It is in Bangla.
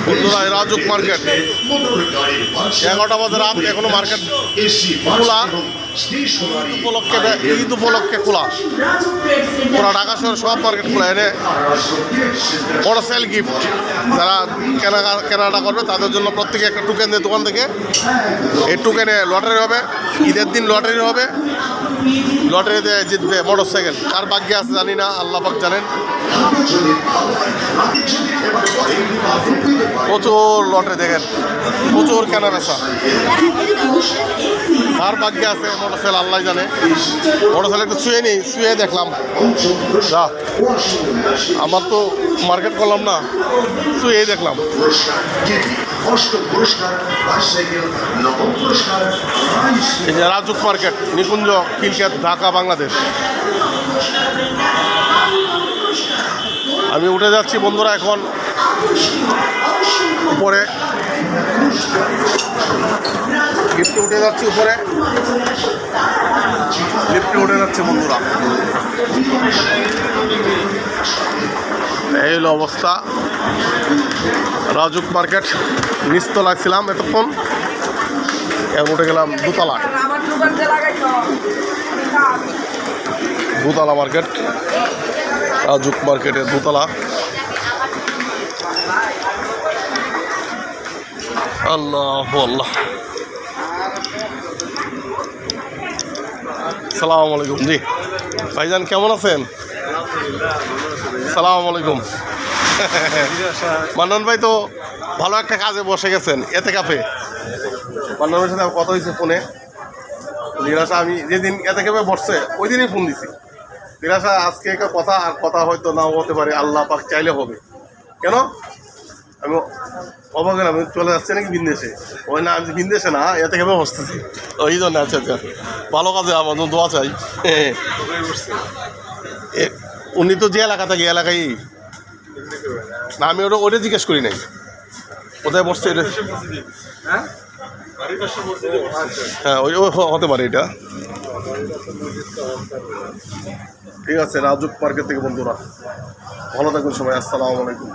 বন্ধুরা রাজুক মার্কেট 11টা বাজে রাত, এখনো মার্কেট খোলা। ঈদ উপলক্ষে খোলা, পুরা ঢাকা শহর সব মার্কেট খোলা। এনে বড় সেল গিফট, যারা কেনাকাটা করবে তাদের জন্য প্রত্যেকে একটা টোকেন দেয় দোকান থেকে। এই টোকেনে লটারি হবে, ঈদের দিন লটারি হবে। লটারিতে জিতবে মোটর সাইকেল। কার ভাগ্যে আছে জানি না, আল্লাহ পাক জানেন। প্রচুর লটারি, দেখেন প্রচুর কেনা বেচা। কার ভাগ্যে আছে মোটর সাইকেল আল্লাহ জানে। মোটর সাইকেল একটু শুয়ে নিই, শুয়ে দেখলাম। যা আমার তো মার্কেট করলাম না, শুয়েই দেখলাম। এই যে রাজুক মার্কেট, নিকুঞ্জ, খিলক্ষেত, ঢাকা, বাংলাদেশ। আমি উঠে যাচ্ছি বন্ধুরা এখন উপরে, লিফটে উঠে যাচ্ছি উপরে, লিফটে উঠে যাচ্ছে বন্ধুরা। এই হলো অবস্থা রাজুক মার্কেট। নিচতলা ছিলাম এতক্ষণ, এখন উঠে গেলাম দোতলা। দোতলা মার্কেট, রাজুক মার্কেটের দোতলা। আল্লাহ আল্লাহ, সালাম আলাইকুম। জি ভাইজান কেমন আছেন? সালাম আলাইকুম। মান্নান ভাই তো ভালো একটা কাজে বসে গেছেন, এতে কাপে। মান্নান ভাইয়ের সাথে কথা হয়েছে ফোনে। নিরাশা আমি যেদিন এতে কাপে বসছে ওই দিনই ফোন দিছি। নিরাশা আজকে একটা কথা, আর কথা হয়তো নাও হতে পারে, আল্লাহ পাক চাইলে হবে। কেন আমি অবাক হলাম, আমি চলে যাচ্ছে নাকি বিন্দেশে? ওই না, আমি বিন্দেশে না, এতে কাপে বসতেছি ওই জন্য। আচ্ছা আচ্ছা, ভালো কাজে আমার দোয়া চাই। উনি তো যে এলাকা থাকে এলাকায় না, আমি ওটা জিজ্ঞেস করি নাই কোথায় বসছে এটা। হ্যাঁ ওই হতে পারে এটা। ঠিক আছে, রাজুক মার্কেট থেকে বন্ধুরা ভালো থাকবেন সবাই। আসসালামু আলাইকুম।